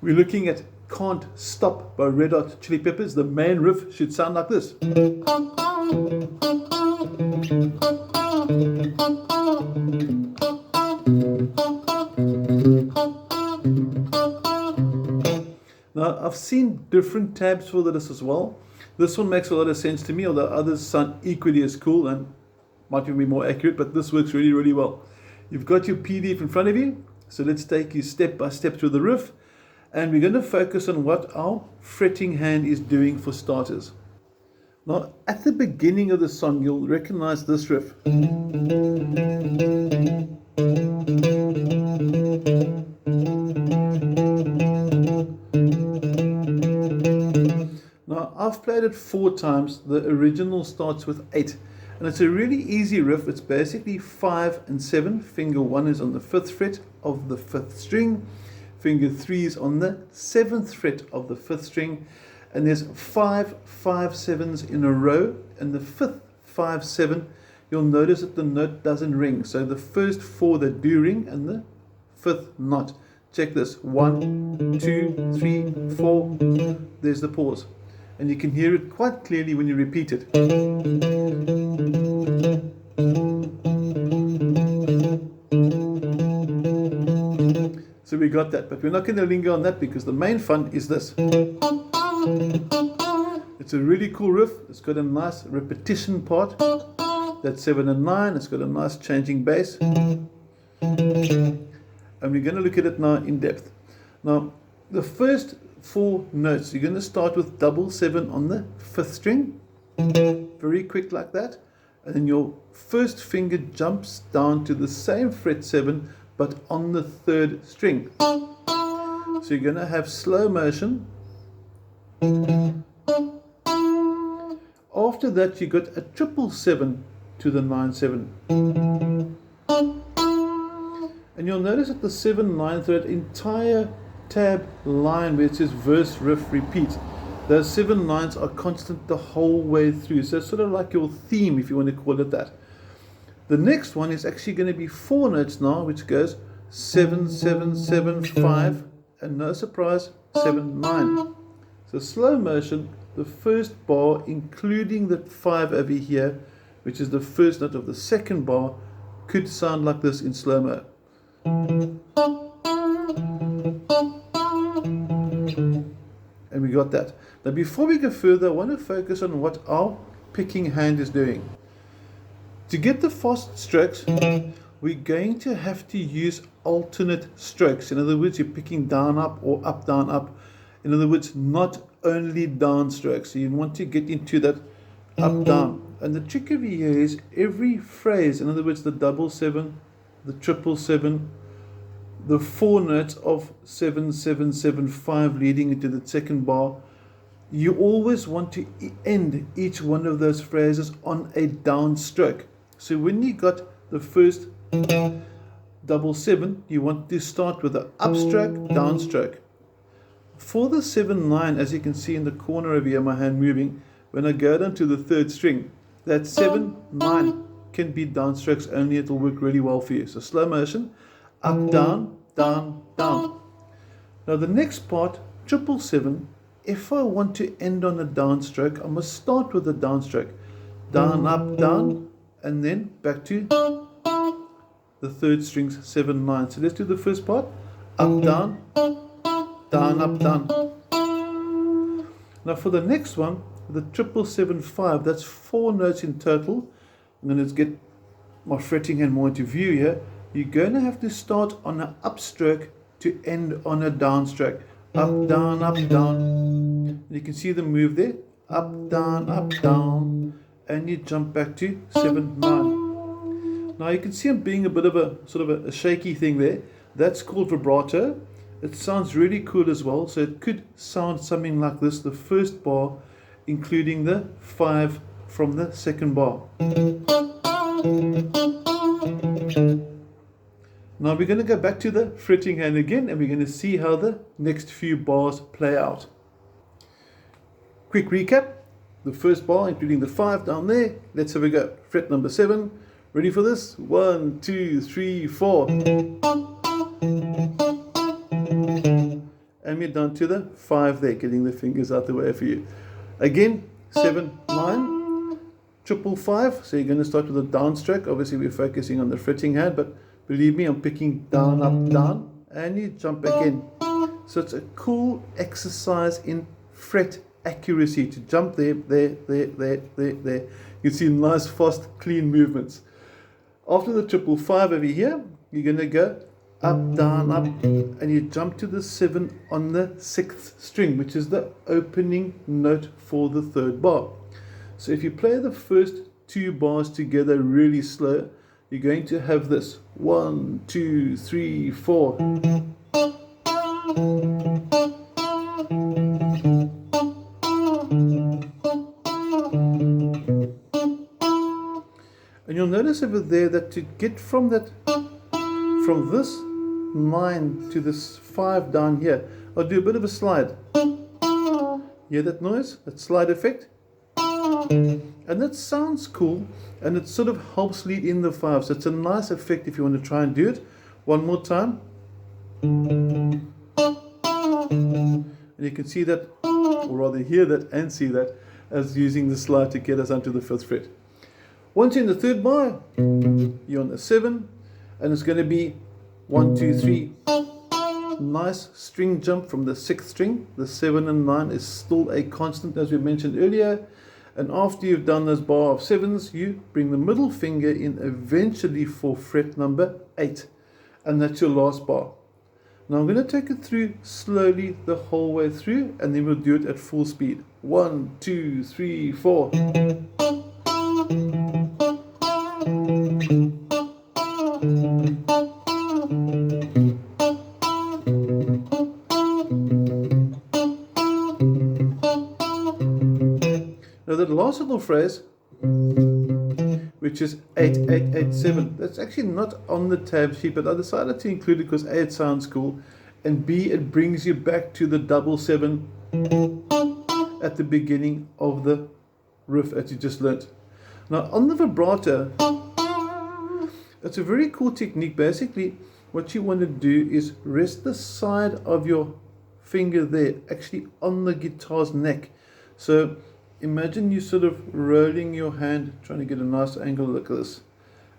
We're looking at Can't Stop by Red Hot Chili Peppers. The main riff should sound like this. Now, I've seen different tabs for this as well. This one makes a lot of sense to me, although others sound equally as cool and might even be more accurate, but this works really, really well. You've got your PDF in front of you, so let's take you step by step through the riff, and we're going to focus on what our fretting hand is doing for starters. Now, at the beginning of the song, you'll recognize this riff. Now, I've played it 4 times. The original starts with 8. And it's a really easy riff. It's basically 5 and 7. Finger 1 is on the 5th fret of the 5th string. Finger 3 is on the 7th fret of the 5th string. And there's 5 5/7s in a row. And the 5th 5/7, you'll notice that the note doesn't ring. So the first 4 that do ring and the 5th not. Check this. 1, 2, 3, 4. There's the pause. And you can hear it quite clearly when you repeat it. So we got that, but we're not going to linger on that because the main fun is this. It's a really cool riff. It's got a nice repetition part. That's 7 and 9. It's got a nice changing bass. And we're going to look at it now in depth. Now, the first 4 notes, you're going to start with double 7 on the 5th string, very quick like that, and then your first finger jumps down to the same fret 7 but on the 3rd string. So you're going to have slow motion. After that you got a triple 7 to the 9/7, and you'll notice that the 7/9 thread entire tab line where it says verse, riff, repeat, those 7 lines are constant the whole way through. So it's sort of like your theme, if you want to call it that. The next one is actually going to be 4 notes now, which goes 7 7 7 5, and no surprise, 7 9. So slow motion, the first bar including the 5 over here, which is the first note of the second bar, could sound like this in slow-mo. And we got that. Now before we go further, I want to focus on what our picking hand is doing. To get the fast strokes, we're going to have to use alternate strokes. In other words, you're picking down up or up down up. In other words, not only down strokes. So you want to get into that up down. And the trick over here is every phrase, in other words, the double 7, the triple 7, the 4 notes of 7 7 7 5 leading into the second bar, you always want to end each one of those phrases on a down stroke. So when you got the first double 7, you want to start with an upstroke, downstroke. For the 7 9, as you can see in the corner over here, my hand moving, when I go down to the 3rd string, that 7 9 can be downstrokes only. It will work really well for you. So slow motion, up, down, down, down. Now the next part, triple 7, if I want to end on a downstroke, I must start with a downstroke. Down, up, down, and then back to the 3rd string's 7 9. So let's do the first part. Up, down, down, up, down. Now for the next one, the triple 7 5, that's 4 notes in total. I'm going to get my fretting hand more into view here. You're going to have to start on an upstroke to end on a downstroke. Up, down, up, down. You can see the move there. Up, down, and you jump back to 7 9. Now you can see I'm being a bit of a sort of a shaky thing there. That's called vibrato. It sounds really cool as well. So it could sound something like this, the first bar including the 5 from the second bar. Now we're going to go back to the fretting hand again, and we're going to see how the next few bars play out. Quick recap. The first bar including the 5 down there. Let's have a go. Fret number 7. Ready for this? 1, 2, 3, 4. and we're down to the 5 there, getting the fingers out the way for you. Again, 7, 9, triple 5. So you're going to start with a down stroke. Obviously we're focusing on the fretting hand, but believe me, I'm picking down, up, down, and you jump again. So it's a cool exercise in fret accuracy to jump there. You can see nice, fast, clean movements. After the triple 5 over here, you're going to go up, down, up, and you jump to the 7 on the 6th string, which is the opening note for the 3rd bar. So if you play the first 2 bars together really slow, you're going to have this 1, 2, 3, 4. And you'll notice over there that to get from this 9 to this 5 down here, I'll do a bit of a slide. Hear that noise? That slide effect? And that sounds cool, and it sort of helps lead in the 5. So it's a nice effect if you want to try and do it. One more time. And you can see that, or rather hear that and see that, as using the slide to get us onto the 5th fret. Once you're in the 3rd bar, you're on the 7, and it's going to be 1, 2, 3. Nice string jump from the 6th string. The 7 and 9 is still a constant, as we mentioned earlier. And after you've done this bar of 7s, you bring the middle finger in eventually for fret number 8. And that's your last bar. Now I'm going to take it through slowly the whole way through, and then we'll do it at full speed. 1, 2, 3, 4. Now that last little phrase, which is 8, 8, 8, 7, that's actually not on the tab sheet, but I decided to include it because A, it sounds cool, and B, it brings you back to the double 7 at the beginning of the riff as you just learnt. Now on the vibrato, it's a very cool technique. Basically what you want to do is rest the side of your finger there actually on the guitar's neck. So imagine you sort of rolling your hand, trying to get a nice angle like this.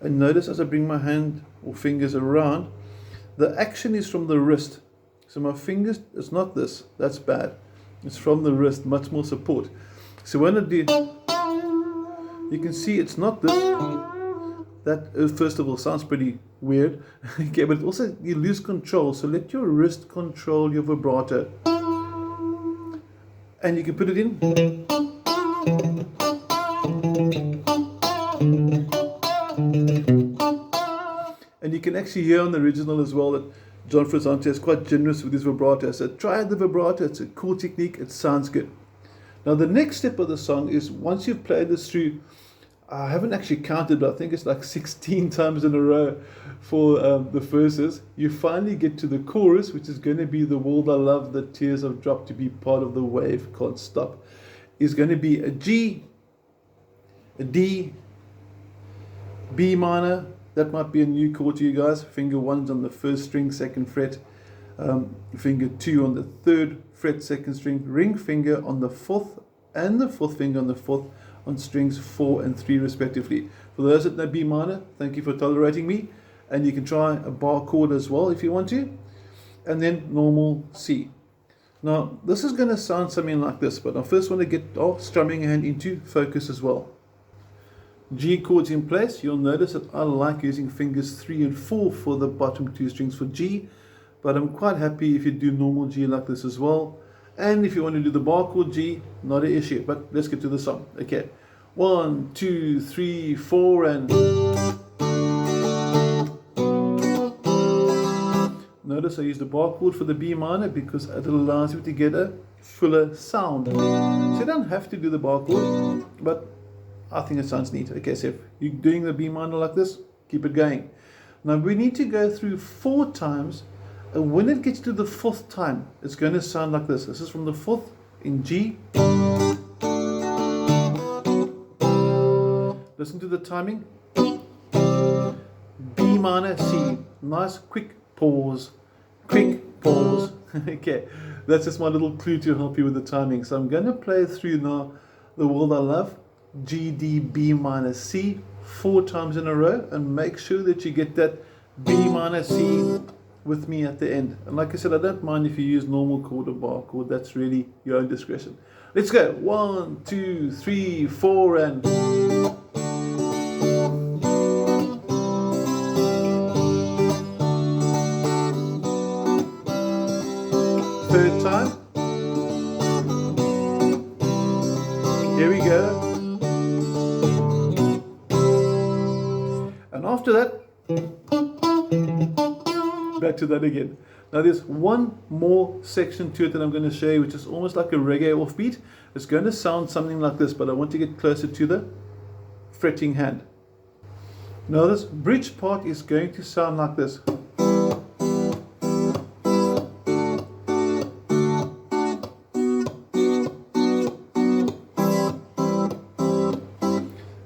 And notice as I bring my hand or fingers around, the action is from the wrist. So my fingers, it's not this, that's bad. It's from the wrist, much more support. So when I do, you can see it's not this. That, first of all, sounds pretty weird. Okay, but also you lose control. So let your wrist control your vibrato. And you can put it in. And you can actually hear on the original as well that John Frusciante is quite generous with his vibrato. So try the vibrato, it's a cool technique, it sounds good. Now the next step of the song is once you've played this through, I haven't actually counted, but I think it's like 16 times in a row for the verses, you finally get to the chorus, which is going to be the world I love, the tears have dropped to be part of the wave, can't stop. Is going to be a G, a D, B minor. That might be a new chord to you guys. Finger 1's on the 1st string, 2nd fret. Finger 2 on the 3rd fret, 2nd string. Ring finger on the 4th and the 4th finger on the 4th on strings 4 and 3 respectively. For those that know B minor, thank you for tolerating me. And you can try a bar chord as well if you want to. And then normal C. Now this is going to sound something like this, but I first want to get our strumming hand into focus as well. G chords in place. You'll notice that I like using fingers 3 and 4 for the bottom 2 strings for G, but I'm quite happy if you do normal G like this as well. And if you want to do the bar chord G, not an issue, but let's get to the song. Okay, 1, 2, 3, 4, and notice I use the bar chord for the B minor because it allows you to get a fuller sound. So you don't have to do the bar chord, but I think it sounds neat. Okay, so if you're doing the B minor like this, keep it going. Now we need to go through 4 times, and when it gets to the 4th time, it's going to sound like this. This is from the 4th in G. Listen to the timing. B minor, C. Nice quick pause. Quick pause. Okay, that's just my little clue to help you with the timing. So I'm going to play through now The World I Love, G, D, B minor, C, 4 times in a row, and make sure that you get that B minor, C with me at the end. And like I said, I don't mind if you use normal chord or bar chord, that's really your own discretion. Let's go. 1, 2, 3, 4, and third time. Here we go. And after that, back to that again. Now there's one more section to it that I'm going to show you, which is almost like a reggae offbeat. It's going to sound something like this, but I want to get closer to the fretting hand. Now this bridge part is going to sound like this.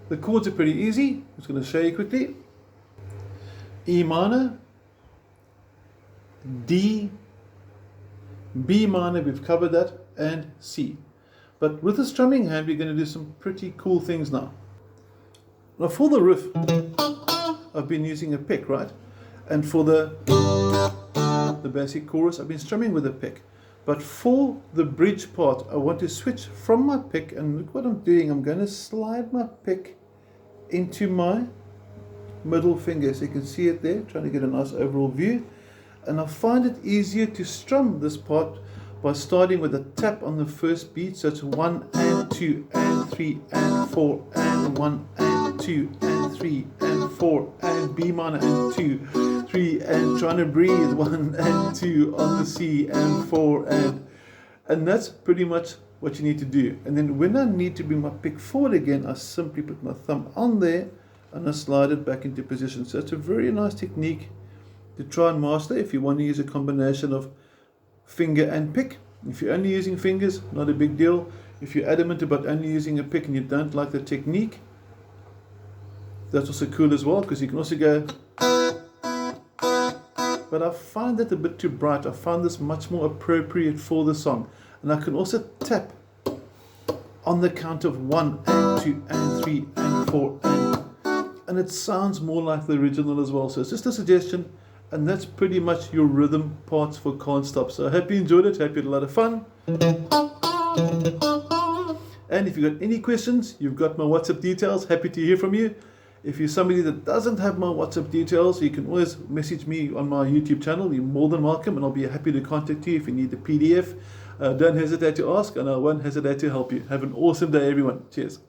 The chords are pretty easy. I'm just going to show you quickly. E minor, D, B minor, we've covered that, and C. But with the strumming hand, we're going to do some pretty cool things now. Now for the riff, I've been using a pick, right? And for the basic chorus, I've been strumming with a pick. But for the bridge part, I want to switch from my pick, and look what I'm doing. I'm going to slide my pick into my middle finger, so you can see it there, trying to get a nice overall view. And I find it easier to strum this part by starting with a tap on the first beat, so it's 1 and 2 and 3 and 4 and 1 and 2 and 3 and 4 and B minor and 2, 3 and trying to breathe 1 and 2 on the C and 4 and that's pretty much what you need to do. And then when I need to bring my pick forward again, I simply put my thumb on there and I slide it back into position. So it's a very nice technique to try and master if you want to use a combination of finger and pick. If you're only using fingers, not a big deal. If you're adamant about only using a pick and you don't like the technique, that's also cool as well, because you can also go. But I find that a bit too bright. I find this much more appropriate for the song. And I can also tap on the count of 1 and 2 and 3 and 4 and it sounds more like the original as well. So it's just a suggestion, and that's pretty much your rhythm parts for Can't Stop. So I hope you enjoyed it, hope you had a lot of fun. And if you've got any questions, you've got my WhatsApp details, happy to hear from you. If you're somebody that doesn't have my WhatsApp details, you can always message me on my YouTube channel. You're more than welcome, and I'll be happy to contact you if you need the PDF. Don't hesitate to ask, and I won't hesitate to help you. Have an awesome day, everyone. Cheers.